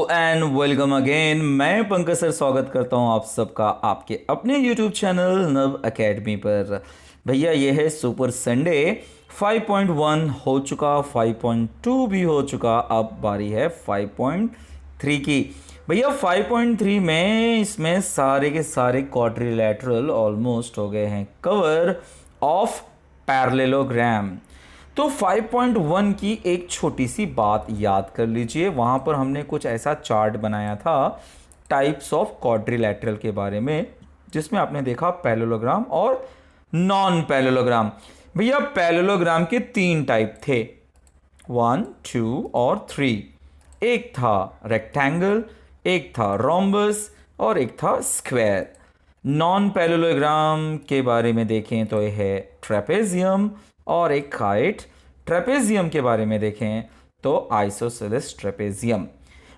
And welcome again. मैं Pankaj sir स्वागत करता हूं आप सबका आपके अपने यूट्यूब चैनल नव एकेडमी पर। भैया ये है सुपर संडे 5.1 हो चुका, 5.2 भी हो चुका, अब बारी है 5.3 की। भैया 5.3 में इसमें सारे के सारे क्वाड्रिलैटरल ऑलमोस्ट हो गए हैं कवर ऑफ पैरेललोग्राम। तो 5.1 की एक छोटी सी बात याद कर लीजिए, वहाँ पर हमने कुछ ऐसा चार्ट बनाया था टाइप्स ऑफ क्वाड्रिलैटरल के बारे में, जिसमें आपने देखा पैरेललोग्राम और नॉन पैरेललोग्राम। भैया पैरेललोग्राम के 3 टाइप थे, 1, 2 और 3। एक था रेक्टेंगल, एक था रोम्बस और एक था स्क्वायर। नॉन पैरेललोग्राम के बारे में देखें तो यह है ट्रेपेजियम, और एक काइट। ट्रेपेजियम के बारे में देखें तो आइसोसेलेस ट्रेपेजियम।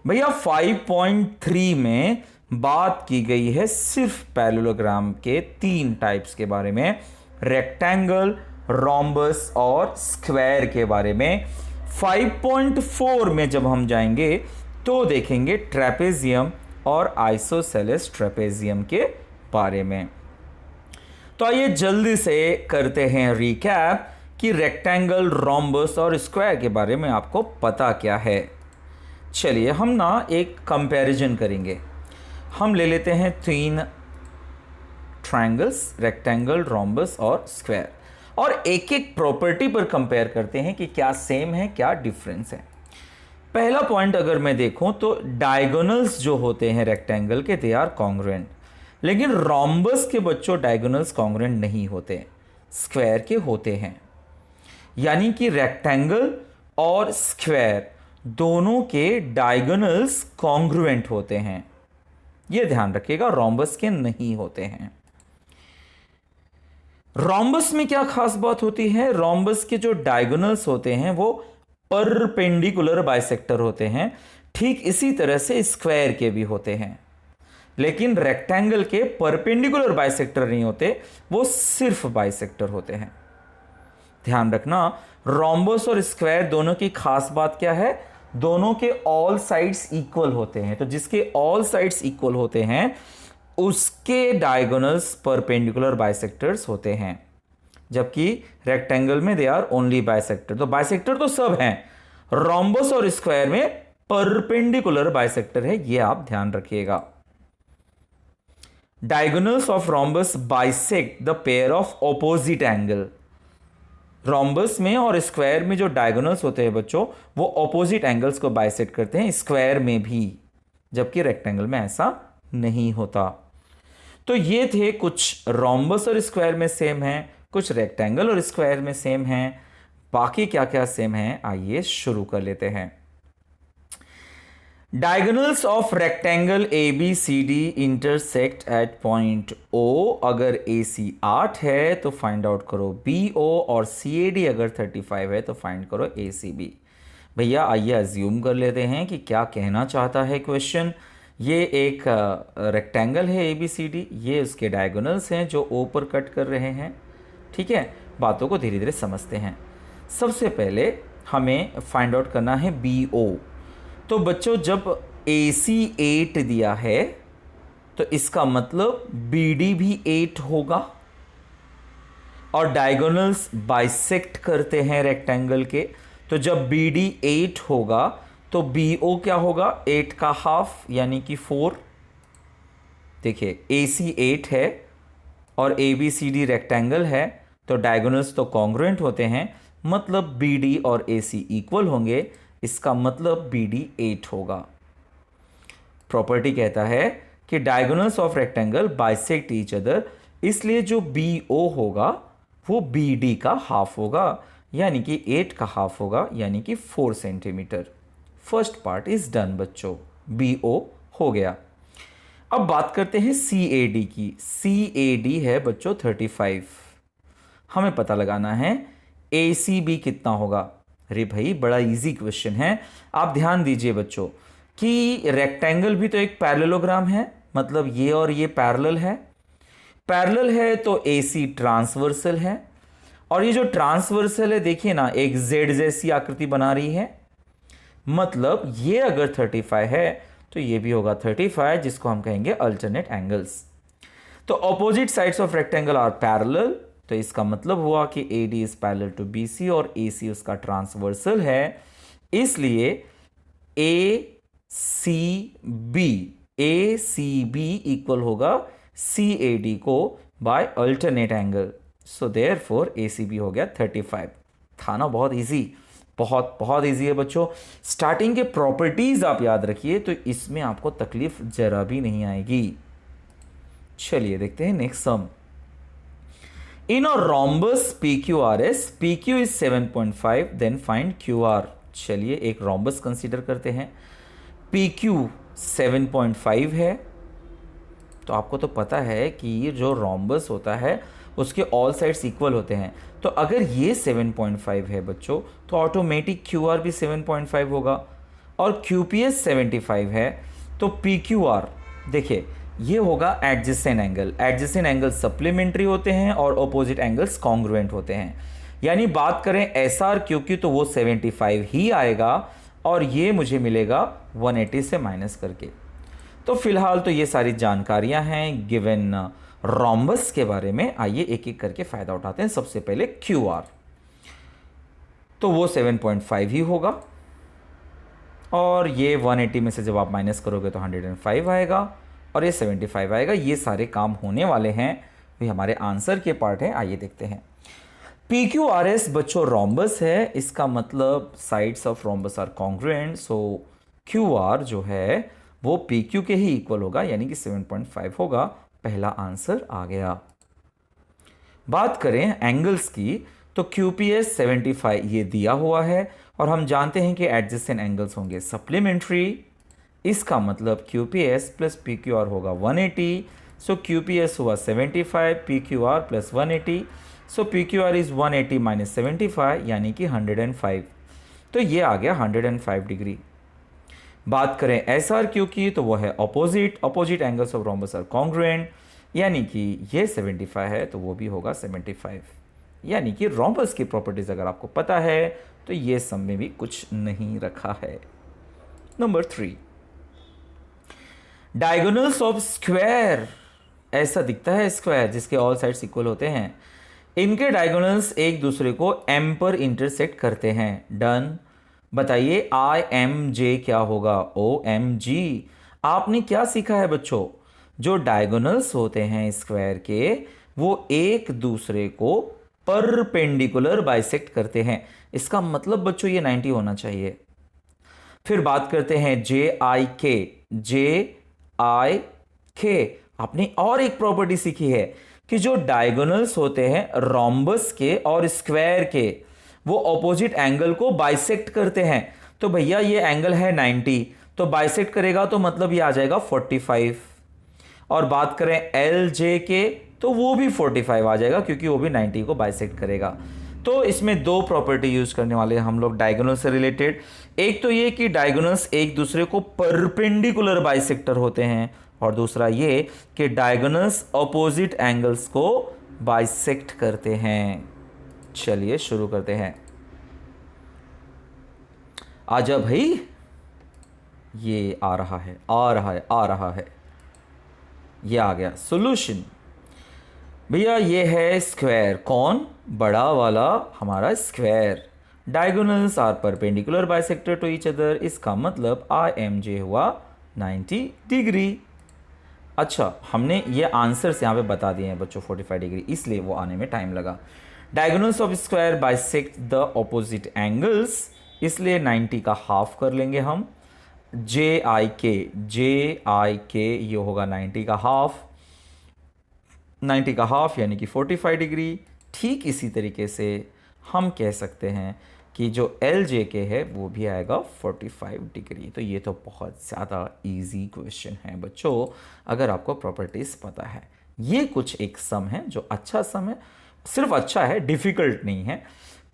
भैया 5.3 में बात की गई है सिर्फ पैरेललोग्राम के 3 टाइप्स के बारे में, रेक्टेंगल, रोम्बस और स्क्वायर के बारे में। 5.4 में जब हम जाएंगे तो देखेंगे ट्रेपेजियम और आइसोसेलेस ट्रेपेजियम के बारे में। तो आइए जल्दी से करते हैं रिकैप कि रेक्टेंगल, रोम्बस और स्क्वायर के बारे में आपको पता क्या है। चलिए हम ना एक कंपैरिजन करेंगे। हम ले लेते हैं 3 ट्रायंगल्स, रेक्टेंगल, रोम्बस और स्क्वायर, और एक एक प्रॉपर्टी पर कंपेयर करते हैं कि क्या सेम है क्या डिफरेंस है। पहला पॉइंट अगर मैं देखूं तो डायगोनल्स जो होते हैं रेक्टेंगल के, दे आर कॉन्ग्रुएंट, लेकिन रोम्बस के बच्चों डायगोनल्स कॉन्ग्रुएंट नहीं होते, स्क्वायर के होते हैं। यानी कि रेक्टेंगल और स्क्वायर दोनों के डायगोनल्स कॉन्ग्रुएंट होते हैं, यह ध्यान रखिएगा, रोम्बस के नहीं होते हैं। रोम्बस में क्या खास बात होती है, रोम्बस के जो डायगोनल्स होते हैं वो परपेंडिकुलर बाइसेक्टर होते हैं, ठीक इसी तरह से स्क्वायर के भी होते हैं। लेकिन रेक्टेंगल के परपेंडिकुलर बाइसेक्टर नहीं होते, वो सिर्फ बाइसेक्टर होते हैं। ध्यान रखना, रोम्बस और स्क्वायर दोनों की खास बात क्या है, दोनों के ऑल साइड्स इक्वल होते हैं। तो जिसके ऑल साइड्स इक्वल होते हैं उसके डायगोनल्स परपेंडिकुलर बाइसेक्टर्स होते हैं, जबकि रेक्टेंगल में दे आर ओनली बाइसेक्टर। तो बाइसेक्टर तो सब हैं, रोम्बस और स्क्वायर में परपेंडिकुलर बाइसेक्टर है, यह आप ध्यान रखिएगा। Diagonals of rhombus bisect the pair of opposite angle. Rhombus में और स्क्वायर में जो डायगोनल्स होते हैं बच्चों, वो ऑपोजिट एंगल्स को बाइसेक्ट करते हैं, स्क्वायर में भी, जबकि रेक्टेंगल में ऐसा नहीं होता। तो ये थे कुछ रोम्बस और स्क्वायर में सेम है, कुछ रेक्टेंगल और स्क्वायर में सेम है। बाकी क्या क्या सेम है आइए शुरू कर लेते हैं। Diagonals of rectangle ABCD intersect at point O। अगर AC 8 है तो फाइंड आउट करो BO, और CAD अगर 35 है तो फाइंड करो ACB। भैया आइए अज्यूम कर लेते हैं कि क्या कहना चाहता है क्वेश्चन। ये एक रेक्टेंगल है ABCD, ये उसके डायगोनल्स हैं जो O पर कट कर रहे हैं। ठीक है, बातों को धीरे धीरे समझते हैं। सबसे पहले हमें फाइंड आउट करना है BO। तो बच्चों जब AC 8 दिया है तो इसका मतलब BD भी 8 होगा, और डायगोनल्स बाइसेक्ट करते हैं रेक्टेंगल के, तो जब BD 8 होगा तो BO क्या होगा, 8 का हाफ यानी कि 4। देखिए AC 8 है और ABCD रेक्टेंगल है, तो डायगोनल्स तो कॉन्ग्रुएंट होते हैं, मतलब BD और AC इक्वल होंगे, इसका मतलब BD 8 होगा। प्रॉपर्टी कहता है कि diagonals of rectangle bisect each other, इसलिए जो BO होगा वो BD का हाफ होगा, यानी कि 8 का हाफ होगा, यानी कि 4 centimetre. First part is done बच्चों, BO हो गया। अब बात करते हैं CAD की। CAD है बच्चों 35। हमें पता लगाना है ACB कितना होगा। अरे भाई बड़ा इजी क्वेश्चन है, आप ध्यान दीजिए बच्चों कि रेक्टेंगल भी तो एक पैरेललोग्राम है, मतलब ये और ये पैरेलल है। पैरेलल है तो AC ट्रांसवर्सल है, और ये जो ट्रांसवर्सल है देखिए ना, एक Z जैसी आकृति बना रही है, मतलब ये अगर 35 है तो ये भी होगा 35, जिसको हम कहेंगे अल्टरनेट एंगल्स। तो opposite sides of rectangle are parallel, तो इसका मतलब हुआ कि AD is parallel to BC और AC उसका ट्रांसवर्सल है, इसलिए ACB इक्वल होगा CAD को by alternate angle. So therefore ACB हो गया 35। था ना बहुत इजी, बहुत बहुत इजी है बच्चों। स्टार्टिंग के प्रॉपर्टीज आप याद रखिए, तो इसमें आपको तकलीफ जरा भी नहीं आएगी। चलिए देखते हैं next sum. In a rhombus PQRS, PQ is 7.5, then find QR। चलिए एक रोम्बस कंसीडर करते हैं। PQ 7.5 है, तो आपको तो पता है कि ये जो रोम्बस होता है उसके ऑल साइड्स इक्वल होते हैं। तो अगर ये 7.5 है बच्चों, तो ऑटोमेटिक QR भी 7.5 होगा, और QPS 75 है, तो PQR देखिए ये होगा adjacent angle. Adjacent angle supplementary होते हैं और ऑपोजिट एंगल्स कॉन्ग्रुएंट होते हैं। यानी बात करें SRQQ तो वो 75 ही आएगा, और ये मुझे मिलेगा 180 से माइनस करके। तो फिलहाल तो ये सारी जानकारियां हैं गिवन रोम्बस के बारे में। आइए एक एक करके फायदा उठाते हैं। सबसे पहले QR, तो वो 7.5 ही होगा, और ये 180 में से जब आप माइनस करोगे तो 105 आएगा, और ये 75 आएगा। ये सारे काम होने वाले हैं, ये हमारे आंसर के पार्ट है। आइए देखते हैं। PQRS बच्चों रोम्बस है, इसका मतलब sides of rhombus are congruent, so QR जो है वो PQ के ही इक्वल होगा, यानी कि 7.5 होगा। पहला आंसर आ गया। बात करें एंगल्स की, तो QPS 75 ये दिया हुआ है, और हम जानते हैं कि एडजेसेंट एंगल्स होंगे सप्लीमेंट्री। इसका मतलब QPS प्लस PQR होगा 180, सो QPS हुआ 75, PQR plus 180, so PQR is 180 minus 75, यानी कि 105। तो ये आ गया 105 डिग्री। बात करें SRQ की, तो वो है opposite angles of rhombus are congruent, यानी कि ये 75 है तो वो भी होगा 75। यानी कि रोम्बस की प्रॉपर्टीज अगर आपको पता है तो ये सम में भी कुछ नहीं रखा है। Number 3, diagonals of square. ऐसा दिखता है स्क्वायर जिसके ऑल साइड्स इक्वल होते हैं, इनके डायगोनल्स एक दूसरे को M पर इंटरसेक्ट करते हैं। डन। बताइए IMJ क्या होगा? OMG। आपने क्या सीखा है बच्चों? जो डायगोनल्स होते हैं स्क्वायर के, वो एक दूसरे को परपेंडिकुलर बाइसेक्ट करते हैं। इसका मतलब बच्चों ये 90 होना चाहिए। फिर बात करते हैं JIK। आपने और एक प्रॉपर्टी सीखी है कि जो डायगोनल्स होते हैं रोम्बस के और स्क्वायर के, वो ऑपोजिट एंगल को बाइसेक्ट करते हैं। तो भैया ये एंगल है 90, तो बाइसेक्ट करेगा तो मतलब ये आ जाएगा 45। और बात करें LJ के, तो वो भी 45 आ जाएगा, क्योंकि वो भी 90 को बाइसेक्ट करेगा। तो इसमें दो प्रॉपर्टी यूज करने वाले हैं हम लोग डायगोनल से रिलेटेड। एक तो ये कि डायगोनल्स एक दूसरे को परपेंडिकुलर बाइसेक्टर होते हैं, और दूसरा ये कि डायगोनल्स ऑपोजिट एंगल्स को बाइसेक्ट करते हैं। चलिए शुरू करते हैं। आजा भाई, ये आ रहा है, ये आ गया सॉल्यूशन। भैया ये है स्क्वायर, कौन? बड़ा वाला हमारा square. Diagonals are perpendicular bisector to each other, इसका मतलब IMJ हुआ 90 डिग्री। अच्छा, हमने ये आंसर्स यहाँ पे बता दिए हैं बच्चों 45 डिग्री, इसलिए वो आने में टाइम लगा। Diagonals of square bisect the opposite angles, इसलिए 90 का हाफ कर लेंगे हम। JIK ये होगा 90 का हाफ यानी कि 45 डिग्री। ठीक इसी तरीके से हम कह सकते हैं कि जो LJK है वो भी आएगा 45 डिग्री। तो ये तो बहुत ज़्यादा इजी क्वेश्चन है बच्चों, अगर आपको प्रॉपर्टीज पता है। ये कुछ एक सम है जो अच्छा सम है, सिर्फ अच्छा है, डिफिकल्ट नहीं है।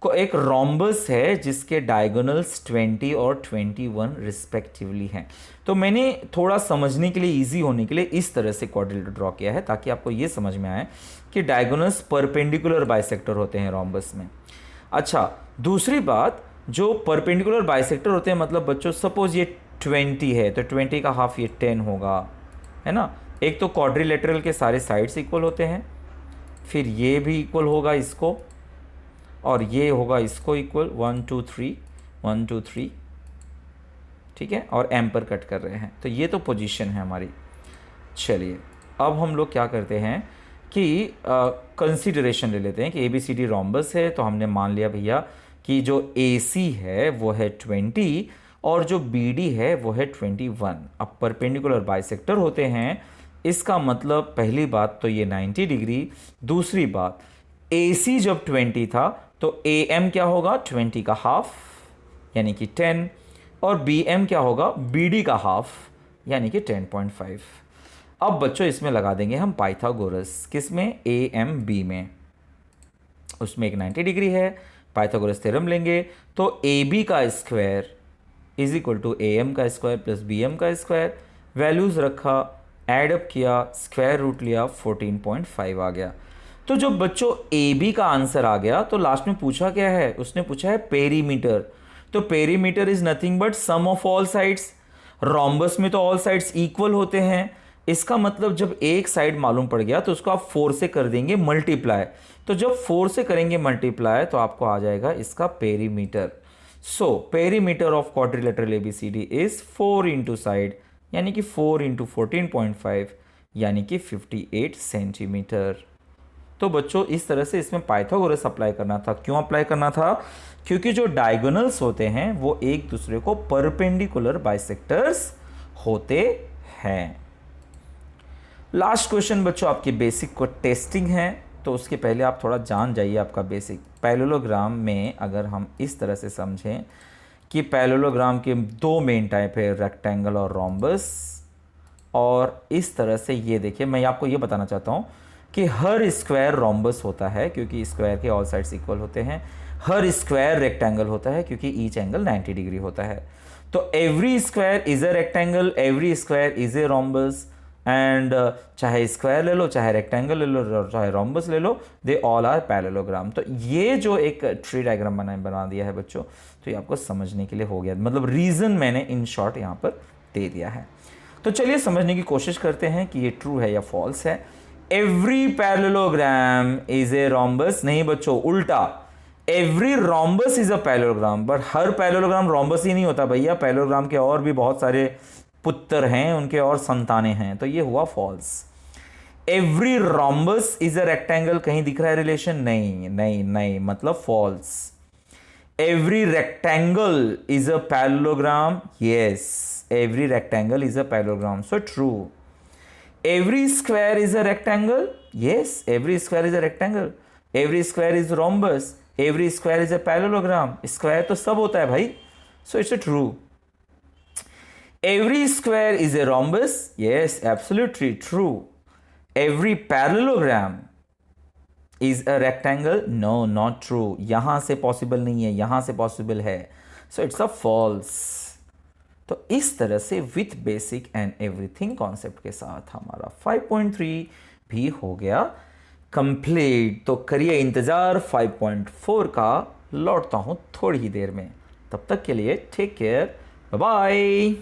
को एक रोम्बस है जिसके डायगोनल्स 20 और 21 रिस्पेक्टिवली हैं। तो मैंने थोड़ा समझने के लिए, इजी होने के लिए इस तरह से क्वाड्रिलेटरल ड्रॉ किया है, ताकि आपको ये समझ में आए कि डायगोनल्स परपेंडिकुलर बाइसेक्टर होते हैं रोम्बस में। अच्छा, दूसरी बात, जो परपेंडिकुलर बाइसेक्टर होते हैं, मतलब बच्चों सपोज ये 20 है तो 20 का हाफ ये 10 होगा, है ना। एक तो क्वाड्रिलेटरल के सारे साइड्स इक्वल होते हैं, फिर ये भी इक्वल होगा इसको, और ये होगा इसको इक्वल, 1 2 3 1 2 3, ठीक है, और एम पर कट कर रहे हैं। तो ये तो पोजीशन है हमारी। चलिए अब हम लोग क्या करते हैं कि कंसीडरेशन ले लेते हैं कि A B C D rhombus है, तो हमने मान लिया भैया कि जो ए सी है वो है 20 और जो बी डी है वो है 21। अब परपेंडिकुलर बाइसेक्टर होते हैं, इसका मतलब पहली बात तो ये 90 डिग्री, दूसरी बात ए सी जब 20 था तो ए एम क्या होगा 20 का हाफ यानी कि 10, और बी एम क्या होगा बी डी का हाफ यानी कि 10.5। अब बच्चों इसमें लगा देंगे हम पाइथागोरस, किसमें, ए एम बी में, उसमें एक 90 डिग्री है, पाइथागोरस थ्योरम लेंगे तो ए बी का square is equal to A M का स्क्वायर प्लस बी एम का स्क्वायर, वैल्यूज़ रखा, एडअप किया, स्क्वायर रूट लिया, 14.5 आ गया। तो जो बच्चों ए बी का आंसर आ गया तो लास्ट में पूछा क्या है, उसने पूछा है पेरीमीटर। तो perimeter is nothing but sum of all sides. Rhombus में तो ऑल साइड्स इक्वल होते हैं, इसका मतलब जब एक साइड मालूम पड़ गया तो उसको आप 4 से कर देंगे मल्टीप्लाई, तो जब 4 से करेंगे मल्टीप्लाई तो आपको आ जाएगा इसका perimeter. So perimeter of quadrilateral ABCD is 4 into side यानी कि 4 इंटू 14.5 यानी कि 58 सेंटीमीटर। तो बच्चों इस तरह से इसमें पाइथागोरस अप्लाई करना था। क्यों अप्लाई करना था, क्योंकि जो डायगोनल्स होते हैं वो एक दूसरे को परपेंडिकुलर बाइसेक्टर्स होते हैं। लास्ट क्वेश्चन बच्चों आपकी बेसिक को टेस्टिंग है, तो उसके पहले आप थोड़ा जान जाइए आपका बेसिक। पैरेललोग्राम में अगर हम इस तरह से समझें कि पैरेललोग्राम के 2 मेन टाइप है, रेक्टेंगल और रोम्बस, और इस तरह से ये देखिए मैं आपको ये बताना चाहता हूँ कि हर स्क्वायर रोम्बस होता है क्योंकि स्क्वायर के ऑल साइड्स इक्वल होते हैं, हर स्क्वायर रेक्टेंगल होता है क्योंकि ईच एंगल 90 डिग्री होता है। तो every square is a rectangle, every square is a rhombus, and चाहे स्क्वायर ले लो, चाहे रेक्टेंगल ले लो, चाहे रोम्बस ले लो, दे ऑल आर पैरेललोग्राम। तो ये जो एक ट्री डायग्राम बना दिया है बच्चों, तो ये आपको समझने के लिए हो गया, मतलब रीजन मैंने इन शॉर्ट यहाँ पर दे दिया है। तो चलिए समझने की कोशिश करते हैं कि ये ट्रू है या फॉल्स है। Every parallelogram is a rhombus, नहीं बच्चों उल्टा, every rhombus is a parallelogram, but हर पैरेललोग्राम रोम्बस ही नहीं होता भैया, पैरेललोग्राम के और भी बहुत सारे पुत्र हैं, उनके और संतानें हैं, तो ये हुआ false. Every rhombus is a rectangle, कहीं दिख रहा है रिलेशन, नहीं नहीं नहीं, मतलब false. Every rectangle is a parallelogram, yes every rectangle is a parallelogram, so true. Every square is a rectangle, yes every square is a rectangle. Every square is rhombus, every square is a parallelogram, square तो सब होता है भाई, so it's a true. Every square is a rhombus, yes absolutely true. Every parallelogram is a rectangle, no not true, यहां से possible नहीं है, यहां से पॉसिबल है, so it's a false। तो इस तरह से with basic and everything concept के साथ हमारा 5.3 भी हो गया कंप्लीट। तो करिए इंतजार 5.4 का, लौटता हूं थोड़ी ही देर में, तब तक के लिए टेक केयर, बाय बाय।